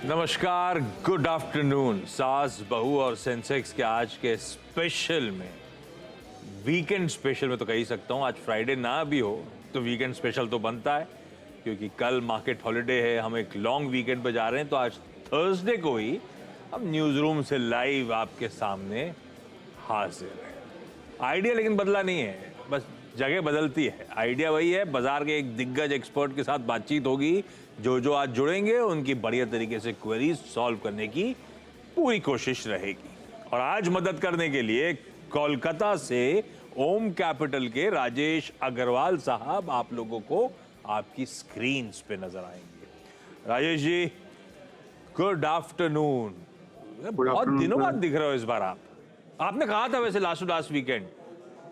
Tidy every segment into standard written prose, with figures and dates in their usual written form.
नमस्कार, good afternoon. सास बहू और सेंसेक्स के आज के स्पेशल में, वीकेंड स्पेशल में तो कह ही सकता हूँ, आज फ्राइडे ना भी हो तो वीकेंड स्पेशल तो बनता है, क्योंकि कल मार्केट हॉलिडे है, हम एक लॉन्ग वीकेंड पे जा रहे हैं। तो आज थर्सडे को ही हम न्यूज़ रूम से लाइव आपके सामने हाजिर है। आइडिया लेकिन बदला नहीं है, बस जगह बदलती है। आइडिया वही है, बाजार के एक दिग्गज एक्सपर्ट के साथ बातचीत होगी। जो आज जुड़ेंगे उनकी बढ़िया तरीके से क्वेरीज सॉल्व करने की पूरी कोशिश रहेगी। और आज मदद करने के लिए कोलकाता से ओम कैपिटल के राजेश अग्रवाल साहब आप लोगों को आपकी स्क्रीन पे नजर आएंगे। Rajesh ji, good afternoon. बहुत दिनों बाद दिख रहे हो इस बार आपने कहा था वैसे लास्ट वीकेंड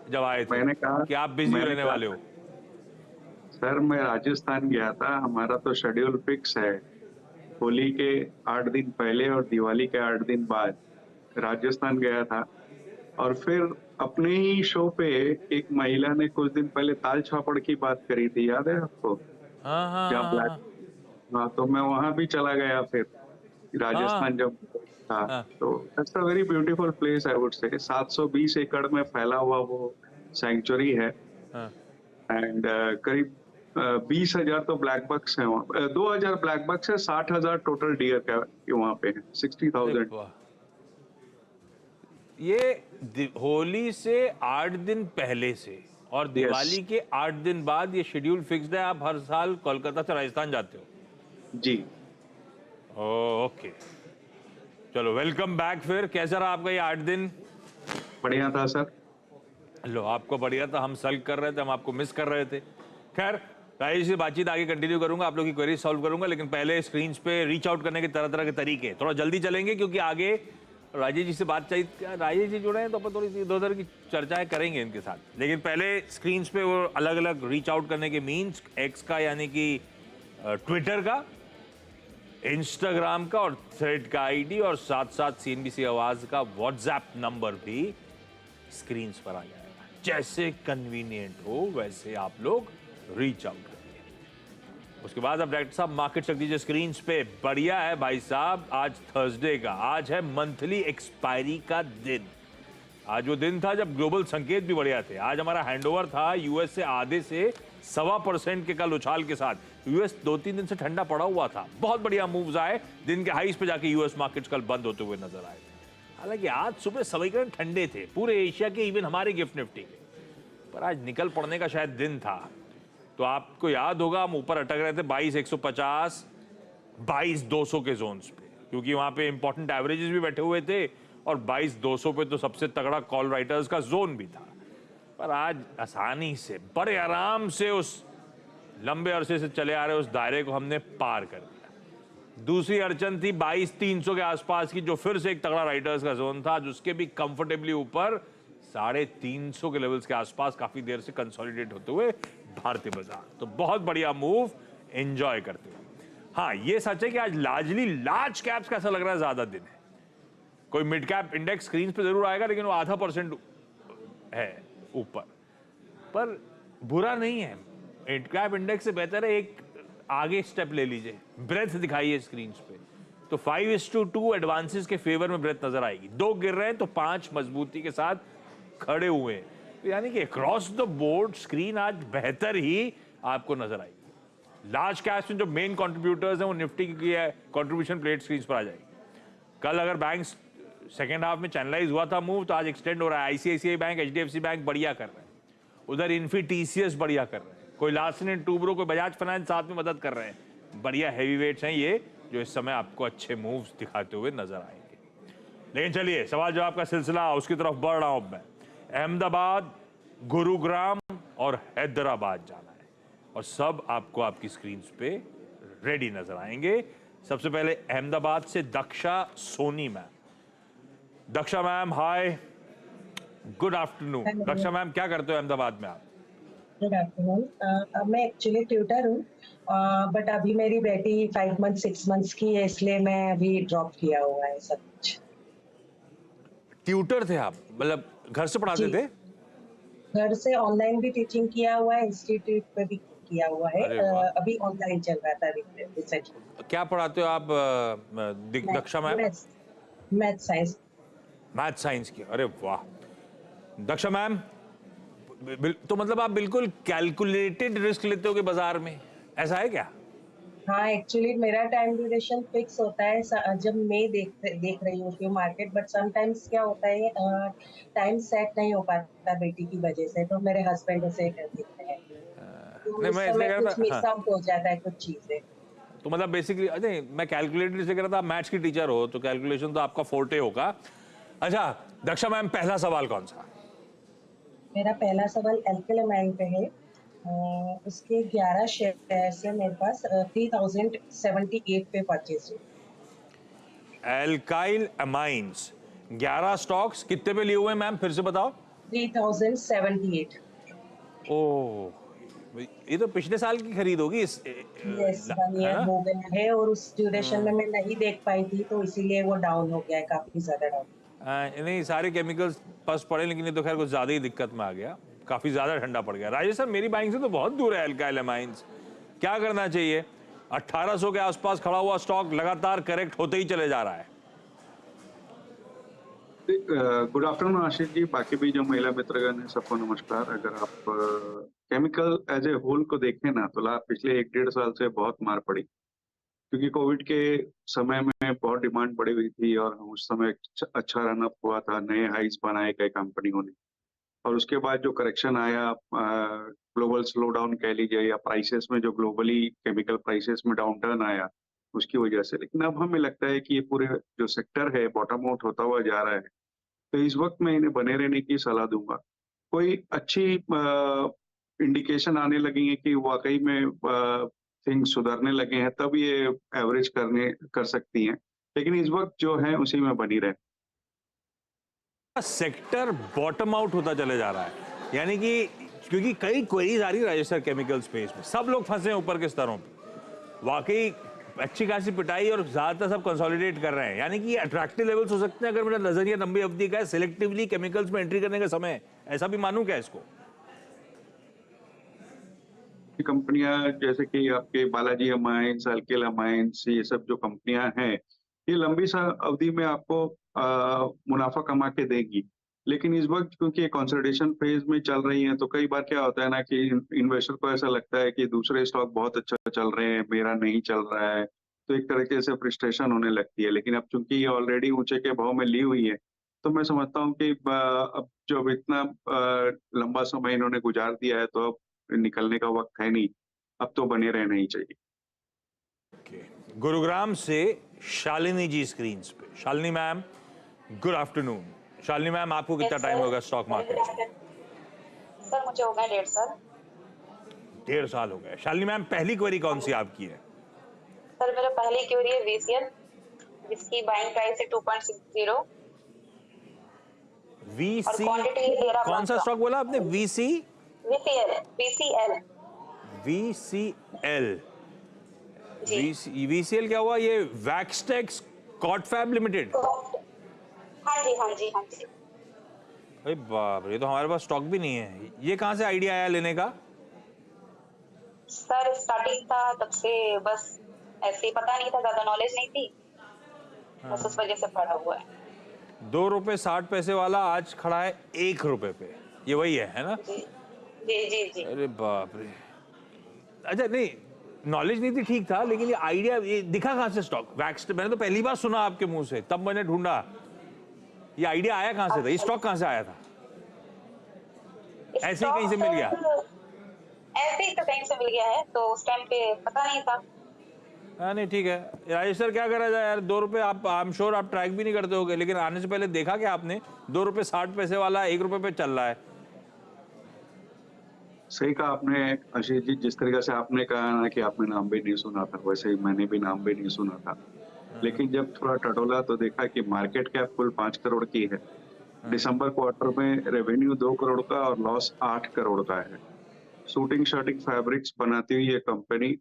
जब आए थे, मैंने कहा कि आप बिजी रहने वाले हो। सर, मैं राजस्थान गया था। हमारा तो शेड्यूल फिक्स है। होली के 8 दिन पहले और दिवाली के 8 दिन बाद राजस्थान गया था। और फिर अपने ही शो पे एक महिला ने कुछ दिन पहले ताल छापड़ की बात करी थी, याद है आपको? हाँ हाँ जहाँ हाँ ब्लैक, हाँ हाँ, तो मैं वहां भी चला गया फिर, हाँ राजस्थान जब था। हाँ तो it's a very beautiful place, I would say. 720 एकड़ में फैला हुआ वो सेंचुरी है। हाँ। एंड करीब 20,000 तो ब्लैक बक्स है वहाँ। 2,000 ब्लैक बक्स है, 60,000 टोटल डियर का वहाँ पे है, अरे 60,000। वाह, ये होली से 8 दिन पहले से और यस दिवाली के 8 दिन बाद ये शेड्यूल फिक्स्ड है। आप हर साल कोलकाता से राजस्थान जाते हो? जी। ओके, चलो वेलकम बैक। फिर कैसा रहा आपका ये 8 दिन? बढ़िया था सर। लो, आपको बढ़िया था, हम सल्व कर रहे थे, हम आपको मिस कर रहे थे। खैर, राजेश से बातचीत आगे कंटिन्यू करूंगा, आप लोग की क्वेरी सॉल्व करूंगा, लेकिन पहले स्क्रीन पे रीच आउट करने के तरह तरह के तरीके थोड़ा जल्दी चलेंगे, क्योंकि आगे राजेश जी से बात चाहिए। राजेश जी जुड़े हैं तो अपन थोड़ी सी इधर उधर की चर्चाएं करेंगे इनके साथ, लेकिन पहले स्क्रीन पे वो अलग अलग रीच आउट करने के मीन्स, एक्स का यानी कि ट्विटर का, इंस्टाग्राम का और थ्रेड का आईडी, और साथ साथ सीएनबीसी आवाज का व्हाट्सएप नंबर भी स्क्रीन पर आ जाएगा। जैसे कन्वीनियंट हो वैसे आप लोग रीच आउट करिए। उसके बाद अब डायरेक्टर साहब मार्केट रख दीजिए स्क्रीन पे। बढ़िया है भाई साहब, आज थर्सडे का, आज है मंथली एक्सपायरी का दिन। आज वो दिन था जब ग्लोबल संकेत भी बढ़िया थे। आज हमारा हैंडओवर था यूएस से आधे से 1.25% के कल उछाल के साथ। यूएस 2-3 दिन से ठंडा पड़ा हुआ था, बहुत बढ़िया मूव्स आए, दिन के हाईस पे जाके यूएस मार्केट्स कल बंद होते हुए नजर आए थे। हालांकि आज सुबह समीकरण ठंडे थे पूरे एशिया के, इवन हमारे गिफ्ट निफ्टी के, पर आज निकल पड़ने का शायद दिन था। तो आपको याद होगा हम ऊपर अटक रहे थे 22,150, 22,200 के जोन्स पे, क्योंकि वहां पे इंपॉर्टेंट एवरेजेस भी बैठे हुए थे, और 22,200 पे तो सबसे तगड़ा कॉल राइटर्स का जोन भी था। पर आज आसानी से, बड़े आराम से उस लंबे अरसे से चले आ रहे उस दायरे को हमने पार कर दिया। दूसरी अड़चन थी 22,300 के आसपास की, जो फिर से एक तगड़ा राइटर्स का जोन था, जिसके भी कंफर्टेबली ऊपर 350 के लेवल्स के आसपास काफी देर से कंसोलिडेट होते हुए भारतीय बाजार। तो बहुत बढ़िया मूव एंजॉय करते हुए। हाँ, ये सच है कि आज लार्जली लार्ज कैप्स का ऐसा लग रहा है ज्यादा दिन है। कोई मिड कैप इंडेक्स स्क्रीन पे जरूर आएगा, लेकिन वो 0.5% है ऊपर, पर बुरा नहीं है। मिड कैप इंडेक्स से बेहतर है एक आगे स्टेप ले लीजिए, ब्रेथ दिखाइए स्क्रीन पे, तो 5:2 एडवांसेस के फेवर में ब्रेथ नजर आएगी। 2 गिर रहे हैं तो 5 मजबूती के साथ खड़े हुए हैं, तो यानी कि अक्रॉस द बोर्ड स्क्रीन आज बेहतर ही आपको नजर आएगी। लार्ज कैप्स में जो मेन कंट्रीब्यूटर्स हैं वो निफ्टी की कंट्रीब्यूशन प्लेट स्क्रीन पर आ जाएगी। कल अगर बैंक सेकेंड हाफ में चैनलाइज हुआ था मूव, तो आज एक्सटेंड हो रहा है। आईसीआईसीआई बैंक, एचडीएफसी बैंक बढ़िया कर रहे हैं, उधर इन्फी टीसीएस बढ़िया कर रहे हैं, कोई लास्ट मिनट टूब्रो, कोई बजाज फाइनेंस साथ में मदद कर रहे हैं। बढ़िया हैवी वेट्स हैं ये, जो इस समय आपको अच्छे मूव्स दिखाते हुए नजर आएंगे। लेकिन चलिए सवाल जवाब का सिलसिला, उसकी तरफ बढ़ रहा हूं मैं। अहमदाबाद, गुरुग्राम और हैदराबाद जाना है, और सब आपको आपकी स्क्रीन पे रेडी नजर आएंगे। सबसे पहले अहमदाबाद से Daksha Soni ma'am. Daksha ma'am hi, good afternoon. Daksha ma'am, क्या करते हो अहमदाबाद में आप? Good afternoon. मैं एक्चुअली ट्यूटर हूँ, बट अभी मेरी बेटी 5 मंथ 6 मंथ्स की है, इसलिए मैं अभी ड्रॉप किया हुआ है सब कुछ। ट्यूटर थे आप, मतलब घर से पढ़ाते थे? घर से ऑनलाइन भी टीचिंग किया हुआ है, इंस्टीट्यूट पे भी किया हुआ है। अरे वाह। अभी ऑनलाइन चल रहा था रिसेंटली। क्या पढ़ाते हो आप Daksha ma'am? Maths, math science. Math science की, अरे वाह। दक्षा मैम, तो मतलब आप बिल्कुल कैलकुलेटेड रिस्क लेते हो कि बाजार में, ऐसा है क्या? हाँ, एक्चुअली मेरा टाइम ड्यूरेशन फिक्स होता है जब मैं देख रही होती हूँ मार्केट, बट समटाइम्स क्या होता है, टाइम सेट नहीं हो पाता बेटी की वजह से, तो मेरे हस्बैंड उसे कर देते हैं। तो नहीं, उस मैं इसलिए समय कह रहा कुछ था, मिस हाँ। आउट हो जाता है कुछ चीजें। तो मतलब बेसिकली, अरे मैं कैलकुलेटेड से कह रहा था, आप मैथ्स की टीचर हो तो कैलकुलेशन तो आपका फोर्टे होगा। अच्छा दक्षा मैम, पहला सवाल कौन सा? मेरा पहला सवाल एल्केलामाइन पे है। उसके 11 शेयर्स है मेरे पास, 3078 पे परचेज हुई। एल्काइल अमाइंस 11 स्टॉक्स कितने पे लिए हुए हैं मैम, फिर से बताओ। 3078। ओह, ये तो पिछले साल की खरीद होगी इस यस, 1 है ईयर ना? हो गया है, और उस ड्यूरेशन में मैं नहीं देख पाई थी, तो इसीलिए वो डाउन हो गया है, काफी ज्यादा डाउन। नहीं, सारे केमिकल्स पस पड़े, लेकिन ये तो खैर कुछ ज्यादा ही दिक्कत में आ गया, काफी ज्यादा ठंडा पड़ गया। राजेश सर, मेरी बाइंग से तो बहुत दूर है एल्काइल अमाइंस, क्या करना चाहिए? 1800 के आसपास खड़ा हुआ स्टॉक लगातार करेक्ट होते ही चले जा रहा है। गुड आफ्टरनून आशीष जी, बाकी भी जो महिला मित्रगण है सबको नमस्कार। अगर आप केमिकल एज ए होल को देखें ना, तो पिछले 1-1.5 साल से बहुत मार पड़ी, क्योंकि कोविड के समय में बहुत डिमांड बढ़ी हुई थी और उस समय अच्छा रन अप हुआ था, नए हाइस बनाए कई कंपनियों ने। और उसके बाद जो करेक्शन आया, ग्लोबल स्लो डाउन कह लीजिए, या प्राइसेस में जो ग्लोबली केमिकल प्राइसेस में डाउन टर्न आया उसकी वजह से, लेकिन अब हमें लगता है कि ये पूरे जो सेक्टर है बॉटम आउट होता हुआ जा रहा है। तो इस वक्त मैं इन्हें बने रहने की सलाह दूंगा। कोई अच्छी इंडिकेशन आने लगी है कि वाकई में थिंग्स सुधरने लगे हैं, तब ये एवरेज कर सकती हैं, लेकिन इस वक्त जो है उसी में बनी रहे। सेक्टर बॉटम आउट होता चले जा रहा है, यानी कि क्योंकि कई क्वेरीज आ रही है राजेश सर केमिकल स्पेस में, सब लोग फंसे हैं ऊपर के स्तरों पे, वाकई अच्छी खासी पिटाई और ज्यादातर सब कंसोलिडेट कर रहे हैं, यानी कि अट्रैक्टिव लेवल्स हो सकते हैं अगर मेरा नजरिया लंबी अवधि का है, सिलेक्टिवली केमिकल्स में एंट्री करने का समय है, ऐसा भी मानूं क्या इसको? कंपनियां जैसे कि आपके बालाजी अमाइंस, अल्केल अमाइंस, ये सब जो कंपनियां हैं, ये लंबी अवधि में आपको मुनाफा कमा के देगी। लेकिन इस वक्त क्योंकि कंसोलिडेशन फेज में चल रही हैं, तो कई बार क्या होता है ना कि इन्वेस्टर को ऐसा लगता है कि दूसरे स्टॉक बहुत अच्छा चल रहे हैं, मेरा नहीं चल रहा है, तो एक तरीके से फ्रस्ट्रेशन होने लगती है। लेकिन अब चूंकि ये ऑलरेडी ऊंचे के भाव में ली हुई है, तो मैं समझता हूँ कि अब जब इतना लंबा समय इन्होंने गुजार दिया है, तो अब निकलने का वक्त है नहीं, अब तो बने रहना ही चाहिए। गुरुग्राम से शालिनी जी स्क्रीन पे। Shalini ma'am, good afternoon. Shalini ma'am, आपको कितना टाइम होगा स्टॉक मार्केट में? सर मुझे हो गया 1.5 साल। 1.5 साल हो गए। शालिनी मैम, पहली क्वेरी कौन सी आपकी है? सर मेरा पहली क्वेरी है VCL, जिसकी बाइंग प्राइस है 2.60 और VC, क्वांटिटी है 13 कौन सा स्टॉक बोला आपने? VCL VCL। जी। VCL क्या हुआ? ये वैक्सटेक्स कॉटफैब लिमिटेड। हाँ जी, हाँ जी, हाँ जी। अरे बाप रे, ये तो हमारे पास स्टॉक भी नहीं है। ये कहाँ से आइडिया आया लेने का? सर स्टार्टिंग था तब से, बस ऐसे ही, पता नहीं था, ज्यादा नॉलेज नहीं थी, बस उस वजह से पड़ा हुआ है। 2 रुपए 60 पैसे वाला आज खड़ा है 1 रुपए पे, ये वही है ना? जी जी जी जी। अरे बाप रे। अच्छा, नहीं नॉलेज नहीं थी, ठीक था, लेकिन ये आइडिया ये दिखा कहाँ से स्टॉक वैक्स? मैंने तो पहली बार सुना आपके मुंह से, तब मैंने ढूंढा ये आइडिया आया कहाँ से था, ये स्टॉक कहाँ से आया था? ऐसे ही कहीं से मिल गया? ऐसे ही तो कहीं से मिल गया है, तो उस टाइम पे पता नहीं था। हाँ, नहीं ठीक है। राजेश सर, क्या करा जाए यार, 2 रुपए आप, आई एम श्योर आप ट्रैक भी नहीं करते होगे, लेकिन आने से पहले देखा क्या आपने? 2 रुपए 60 पैसे वाला 1 रुपए पे चल रहा है। सही कहा आपने आशीष जी, जिस तरीके से आपने कहा ना कि आपने नाम भी नहीं सुना था, वैसे ही मैंने भी नाम भी नहीं सुना था। लेकिन जब थोड़ा टटोला तो देखा कि मार्केट कैप कुल 5 करोड़ की है। दिसंबर क्वार्टर में रेवेन्यू 2 करोड़ का और लॉस 8 करोड़ का है। शूटिंग शर्टिंग फैब्रिक्स बनाती हुई ये कंपनी,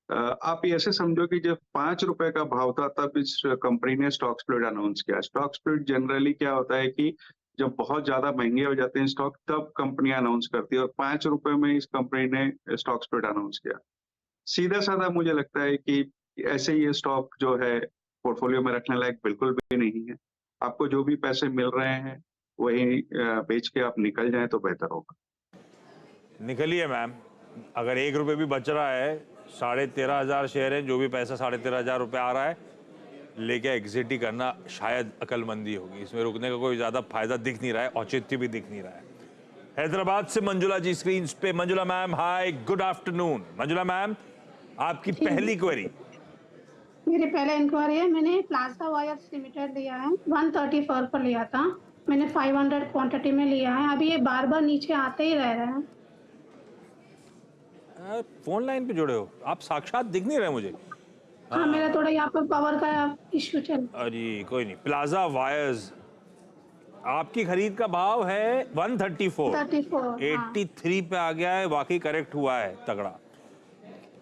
आप ये ऐसे समझो कि जब 5 रुपए का भाव था, तब इस कंपनी ने स्टॉक स्प्लिट अनाउंस किया। स्टॉक स्प्लिट जनरली क्या होता है कि जब बहुत ज्यादा महंगे हो जाते हैं स्टॉक तब कंपनियां अनाउंस करती है, और 5 रुपए में इस कंपनी ने स्टॉक स्प्लिट अनाउंस किया। सीधा साधा मुझे लगता है कि ऐसे ये स्टॉक जो है पोर्टफोलियो में रखने लायक बिल्कुल भी नहीं है। आपको जो भी पैसे मिल रहे हैं वही बेच के आप निकल जाएं तो बेहतर होगा। निकलिए मैम, अगर 1 रुपये भी बच रहा है, 13,500 शेयर हैं, जो भी पैसा 13,500 रुपये आ रहा है लेके एग्जिट ही करना शायद अकलमंदी होगी। इसमें रुकने का कोई ज्यादा फायदा दिख नहीं रहा है, औचित्य भी दिख नहीं रहा है। हैदराबाद से मंजुला जी स्क्रीन पे। Manjula ma'am, hi, good afternoon. Manjula ma'am, आपकी पहली क्वेरी। मेरी पहले इंक्वायरी है, मैंने प्लाजा वायर्स लिमिटेड लिया है, 134 पर लिया था। मैंने 500 क्वांटिटी में लिया है। अभी ये बार बार नीचे आते ही रह रहे हैं। फोन लाइन पे जुड़े हो आप, साक्षात दिख नहीं रहे मुझे। हाँ, मेरा थोड़ा यहाँ पर पावर का इश्यू चल। अरे कोई नहीं। प्लाजा वायर्स, आपकी खरीद का भाव है 134, 83 पे आ गया है। वाकई करेक्ट हुआ है तगड़ा,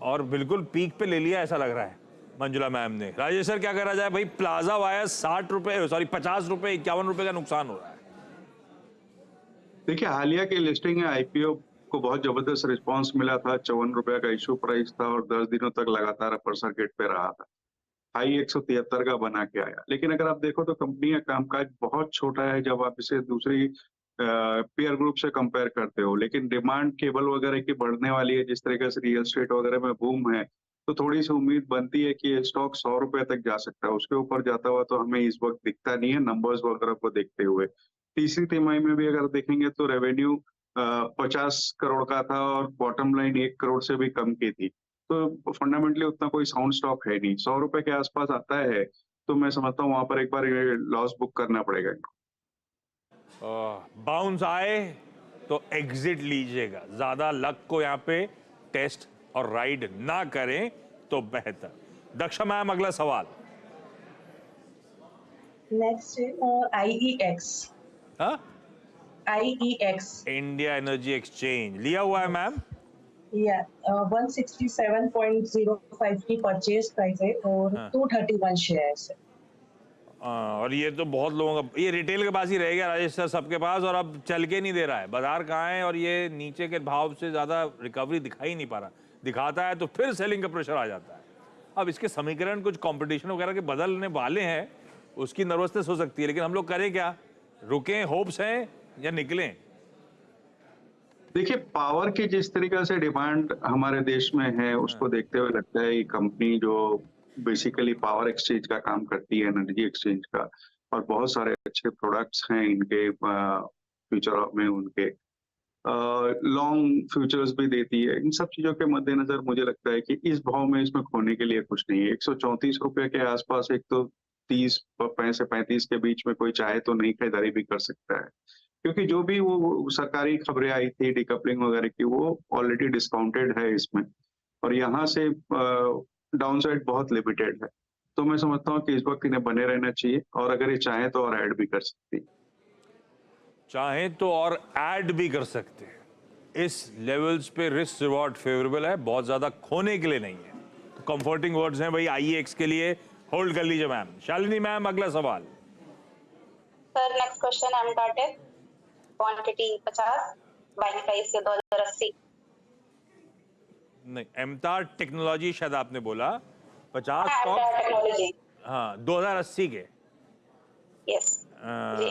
और बिल्कुल पीक पे ले लिया ऐसा लग रहा है मंजुला मैम ने। राजेश सर, क्या करा जाए भाई? प्लाजा वायर्स 60 रुपए, सॉरी 50 रुपए, 51 रुपए का नुकसान हो रहा है। देखिए, हालिया की लिस्टिंग है, आईपीओ को बहुत जबरदस्त रिस्पांस मिला था। 54 रुपए का इशू प्राइस था और 10 दिनों तक लगातार अपर सर्किट पे रहा था। हाई 173 का बना के आया। लेकिन अगर आप देखो तो कंपनी का कामकाज बहुत छोटा है जब आप इसे दूसरी पीयर ग्रुप से कंपेयर करते हो। लेकिन डिमांड केबल वगैरह की बढ़ने वाली है, जिस तरीके से रियल एस्टेट वगैरह में बूम है, तो थोड़ी सी उम्मीद बनती है कि ये स्टॉक 100 रुपए तक जा सकता है। उसके ऊपर जाता हुआ तो हमें इस वक्त दिखता नहीं है, नंबर्स वगैरह को देखते हुए। तीसरी तिमाही में भी अगर देखेंगे तो रेवेन्यू 50 करोड़ का था और बॉटम लाइन 1 करोड़ से भी कम की थी। तो फंडामेंटली उतना कोई साउंड स्टॉक है नहीं। 100 रुपए के आसपास आता है तो मैं समझता हूँ वहां पर एक बार लॉस बुक करना पड़ेगा। बाउंस आए तो एग्जिट लीजिएगा, ज्यादा लक को यहाँ पे टेस्ट और राइड ना करें तो बेहतर। दक्षा मैम, अगला सवाल। Next IEX। हाँ, IEX इंडिया एनर्जी एक्सचेंज लिया हुआ है मैम। या 167.05 की परचेज प्राइस है और 231 शेयर्स है। और ये तो बहुत लोगों का, ये रिटेल के पास ही रह गया राजेश सर, सबके पास, और अब चल के नहीं दे रहा है। बाजार कहाँ है, और ये नीचे के भाव से ज्यादा रिकवरी दिखाई नहीं पा रहा। दिखाता है तो फिर सेलिंग का प्रेशर आ जाता है। अब इसके समीकरण कुछ कंपटीशन वगैरह के बदलने वाले हैं, उसकी नर्वसनेस हो सकती है। लेकिन हम लोग करें क्या? रुकें, होप्स हैं, या निकलें? देखिए, पावर की जिस तरीके से डिमांड हमारे देश में है उसको देखते हुए लगता है ये कंपनी जो बेसिकली पावर एक्सचेंज का काम करती है, एनर्जी एक्सचेंज का, और बहुत सारे अच्छे प्रोडक्ट्स हैं इनके फ्यूचर में, उनके लॉन्ग फ्यूचर्स भी देती है। इन सब चीजों के मद्देनजर मुझे लगता है कि इस भाव में इसमें खोने के लिए कुछ नहीं है। 134 रुपए के आसपास एक तो 30 से 35 के बीच में कोई चाहे तो नहीं खरीदारी भी कर सकता है, क्योंकि जो भी वो सरकारी खबरें आई थी डीकपलिंग वगैरह की, वो ऑलरेडी डिस्काउंटेड है इसमें, और यहाँ से डाउनसाइड बहुत लिमिटेड है। तो मैं समझता हूँ कि इस वक्त इन्हें बने रहना चाहिए, और अगर ये चाहे तो और ऐड भी कर सकती है। चाहे तो और ऐड भी कर सकते हैं। इस लेवल्स पे रिस्क रिवॉर्ड फेवरेबल है, बहुत ज्यादा खोने के लिए नहीं है। तो कंफर्टिंग वर्ड्स हैं भाई IEX के लिए। होल्ड कर लीजिए मैम। शालिनी मैम, अगला सवाल। सर नेक्स्ट क्वेश्चन, एमटाटेक क्वांटिटी 50, बाइंग प्राइस से 2080। नहीं, एमटार टेक्नोलॉजी शायद आपने बोला। 50 एमटार स्टॉक, टेक्नोलॉजी, हाँ, 2080 के। यस जी।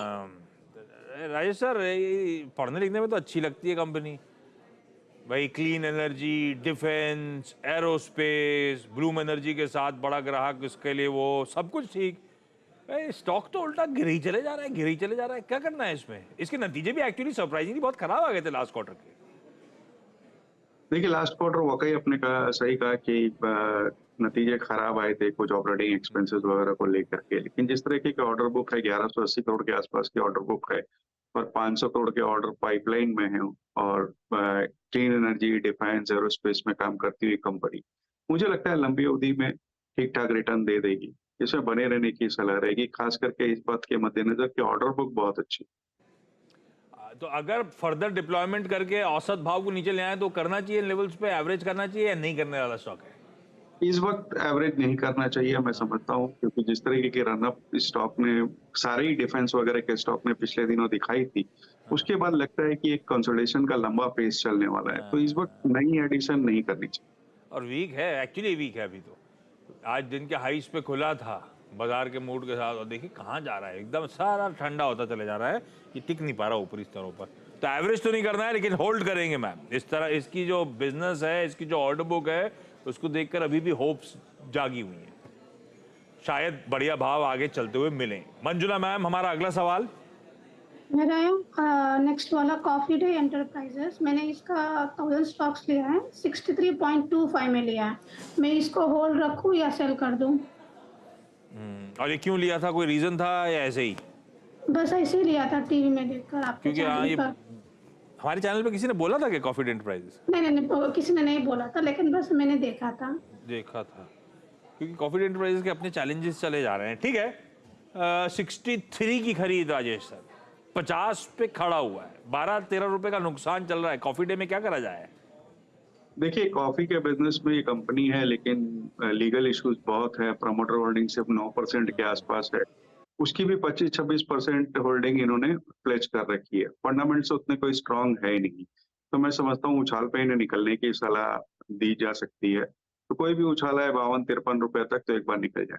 राजेश सर, ये पढ़ने लिखने में तो अच्छी लगती है कंपनी भाई। Clean energy, defence, aerospace, Bloom energy के साथ बड़ा ग्राहक, इसके लिए वो सब कुछ ठीक। स्टॉक तो उल्टा गिर ही चले जा रहा है, गिर ही चले जा रहा है। क्या करना है इसमें? इसके नतीजे भी एक्चुअली सरप्राइजिंगली बहुत खराब आ गए थे लास्ट क्वार्टर के। देखिए, लास्ट क्वार्टर वाकई अपने सही कहा कि नतीजे खराब आए थे कुछ ऑपरेटिंग एक्सपेंसेस वगैरह को लेकर के। लेकिन जिस तरीके के ऑर्डर बुक है, 1180 करोड़ के आसपास की ऑर्डर बुक है, और 500 करोड़ के ऑर्डर पाइपलाइन में है, और क्लीन एनर्जी, डिफेंस, एरोस्पेस में काम करती हुई कंपनी, मुझे लगता है लंबी अवधि में ठीक ठाक रिटर्न दे देगी। इसमें बने रहने की सलाह रहेगी, खास करके इस बात के मद्देनजर कि ऑर्डर बुक बहुत अच्छी। तो अगर फर्दर डिप्लॉयमेंट करके औसत भाव को नीचे ले आए तो करना चाहिए लेवल्स पे, एवरेज करना चाहिए, या नहीं करने वाला स्टॉक है? इस वक्त एवरेज नहीं करना चाहिए, मैं समझता हूँ, क्योंकि जिस तरीके की रनअप स्टॉक ने, सारे ही डिफेंस वगैरह के स्टॉक ने पिछले दिनों दिखाई थी, उसके बाद लगता है कि एक कंसोलिडेशन का लंबा फेज चलने वाला है, तो इस वक्त नई एडिशन नहीं करनी चाहिए। और वीक है, एक्चुअली वीक है अभी तो। आज दिन के हाइस पे खुला था बाजार के मूड के साथ, और देखिए कहाँ जा रहा है, एकदम सारा ठंडा होता चले जा रहा है, ये टिक नहीं पा रहा ऊपरी स्तरों पर। तो एवरेज तो नहीं करना है, लेकिन होल्ड करेंगे मैम। इस तरह इसकी जो बिजनेस है, इसकी जो ऑर्डर बुक है, उसको देखकर अभी भी होप्स जागी हुई हैं, शायद बढ़िया भाव आगे चलते हुए मिलें। मंजुला मैम, हमारा अगला सवाल। मेरा नेक्स्ट वाला कॉफी डे एंटरप्राइजेस, मैंने इसका 1000 स्टॉक्स लिया है, 63.25 में लिया है। मैं इसको होल्ड रखूं या सेल कर दूं? और ये क्यों लिया था, कोई रीजन था या ऐसे ही? बस ऐसे ही लिया था टीवी में देखकर आपके क्योंकि हाँ, चैनल ये पर। हमारे चैनल पे किसी ने बोला था कि कॉफी डे एंटरप्राइजेस? नहीं, किसी ने नहीं बोला था, लेकिन बस मैंने देखा था। देखा था, क्योंकि कॉफी डे एंटरप्राइजेस के अपने चैलेंजेस चले जा रहे हैं। ठीक है, 63 की खरीद राजेश सर, 50 पे खड़ा हुआ है, 12-13 रुपए का नुकसान चल रहा है। कॉफी डे में क्या करा जाए? देखिए, कॉफी के बिजनेस में ये कंपनी है, लेकिन लीगल इश्यूज बहुत है। प्रमोटर होल्डिंग सिर्फ 9% के आसपास है, उसकी भी 25-26% होल्डिंग इन्होंने प्लेज कर रखी है। फंडामेंट्स उतने कोई स्ट्रांग है ही नहीं, तो मैं समझता हूँ उछाल पे इन्हें निकलने की सलाह दी जा सकती है। तो कोई भी उछाला है 52-53 रुपए तक, तो एक बार निकल जाए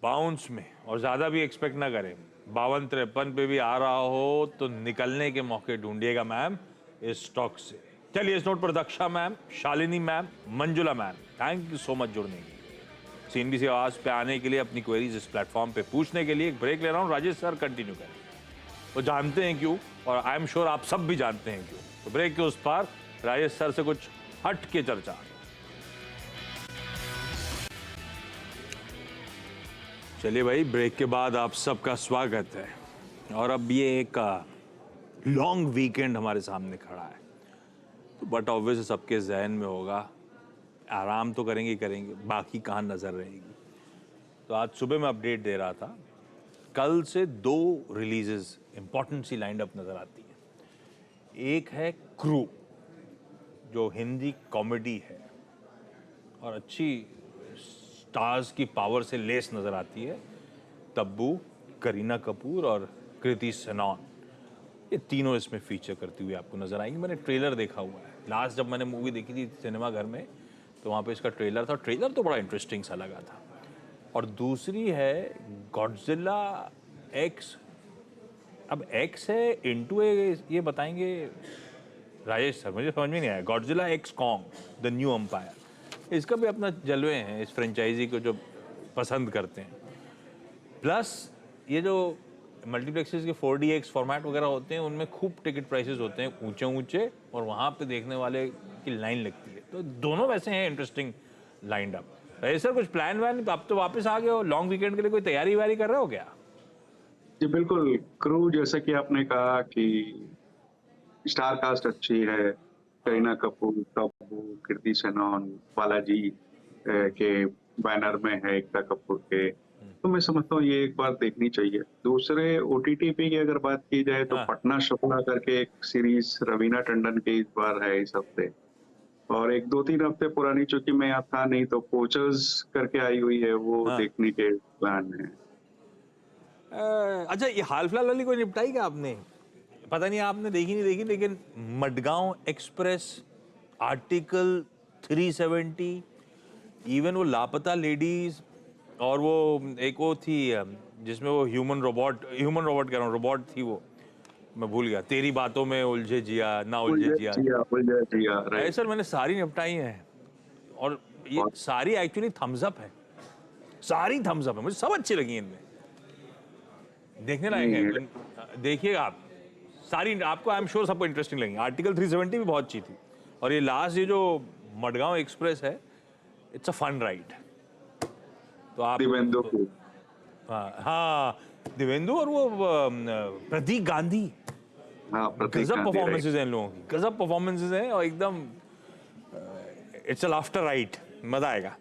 बाउंस में, और ज्यादा भी एक्सपेक्ट ना करें। 52-53 पे भी आ रहा हो तो निकलने के मौके ढूंढिएगा मैम इस स्टॉक से। चलिए, इस नोट पर Daksha ma'am, Shalini ma'am, Manjula ma'am, thank you so much जुड़ने के लिए, CNBC आवाज पे आने के लिए, अपनी क्वेरीज इस प्लेटफॉर्म पे पूछने के लिए। एक ब्रेक ले रहा हूँ, राजेश सर कंटिन्यू करें। वो जानते हैं क्यों, और आई एम श्योर आप सब भी जानते हैं क्यों। तो ब्रेक के उस पार राजेश सर से कुछ हट के चर्चा। चलिए भाई, ब्रेक के बाद आप सबका स्वागत है। और अब ये एक लॉन्ग वीकेंड हमारे सामने खड़ा है, तो बट ऑब्वियस सबके जहन में होगा, आराम तो करेंगे ही करेंगे, बाकी कहाँ नजर रहेगी। तो आज सुबह मैं अपडेट दे रहा था, कल से 2 रिलीजेस इंपॉर्टेंट सी लाइंड अप नजर आती है। एक है क्रू, जो हिंदी कॉमेडी है और अच्छी स्टार्स की पावर से लेस नजर आती है। तब्बू, करीना कपूर और कृति सेनन, ये तीनों इसमें फीचर करती हुई आपको नजर आएंगी। मैंने ट्रेलर देखा हुआ है, लास्ट जब मैंने मूवी देखी थी सिनेमा घर में, तो वहाँ पे इसका ट्रेलर था। ट्रेलर तो बड़ा इंटरेस्टिंग सा लगा था। और दूसरी है गॉडजिला एक्स। अब एक्स है इंटू ये बताएंगे राजेश सर, मुझे समझ में नहीं आया। Godzilla x Kong, the new empire, इसका भी अपना जलवे हैं, इस फ्रेंचाइजी को जो पसंद करते हैं। प्लस ये जो मल्टीप्लेक्सेस के 4DX फॉर्मेट वगैरह होते हैं, उनमें खूब टिकट प्राइसेस होते हैं ऊंचे ऊंचे, और वहाँ पे देखने वाले की लाइन लगती है। तो दोनों वैसे हैं इंटरेस्टिंग लाइंड अप। सर, कुछ प्लान वैन, आप तो वापस आ गए हो लॉन्ग वीकेंड के लिए, कोई तैयारी वारी कर रहे हो क्या? जी बिल्कुल। क्रू, जैसे कि आपने कहा कि स्टार कास्ट अच्छी है, करीना कपूर, तब्बू, कृति सेनन, बालाजी के बैनर में है, एकता कपूर के, तो मैं समझता हूँ ये एक बार देखनी चाहिए। दूसरे OTT पे की अगर बात की जाए तो पटना शुक्ला करके एक सीरीज रवीना टंडन की इस बार है इस हफ्ते, और एक 2-3 हफ्ते पुरानी, चूंकि मैं यहाँ था नहीं, तो पोचर्स करके आई हुई है, वो देखने के प्लान है। अच्छा, ये हाल फिलहाल वाली कोई निपटाई क्या आपने? पता नहीं आपने देखी नहीं देखी, लेकिन मडगांव एक्सप्रेस, आर्टिकल 370, इवन वो लापता लेडीज, और वो एक वो थी जिसमें वो ह्यूमन रोबोट कह रहा हूँ, रोबोट थी वो, मैं भूल गया, तेरी बातों में उलझे जिया ना उलझे जिया। सर, मैंने सारी निपटाई हैं, और ये सारी एक्चुअली थम्स अप है, सारी थम्स अप है, मुझे सब अच्छी लगी इनमें, देखने लायक है। देखिएगा आप सारी, आपको आई एम श्योर सबको इंटरेस्टिंग लगेंगी। आर्टिकल 370 भी बहुत अच्छी थी, और ये लास्ट ये जो मडगांव एक्सप्रेस है, इट्स अ फन राइड। तो आप हाँ, दिवेंदु और वो प्रतीक गांधी, गजब परफॉर्मेंसेज हैं इन लोगों की, गजब परफॉर्मेंसेज हैं, और एकदम इट्स अ लाफ्टर राइड, मजा आएगा।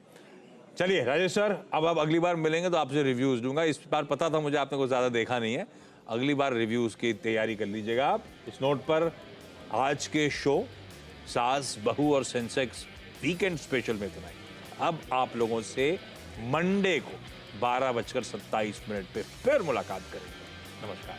चलिए राजेश सर, अब आप अगली बार मिलेंगे तो आपसे रिव्यूज दूंगा। इस बार पता था मुझे आपने कुछ ज्यादा देखा नहीं है, अगली बार रिव्यूज की तैयारी कर लीजिएगा आप। इस नोट पर आज के शो सास, बहू और सेंसेक्स वीकेंड स्पेशल में इतना ही। अब आप लोगों से मंडे को 12:27 पे फिर मुलाकात करेंगे। नमस्कार।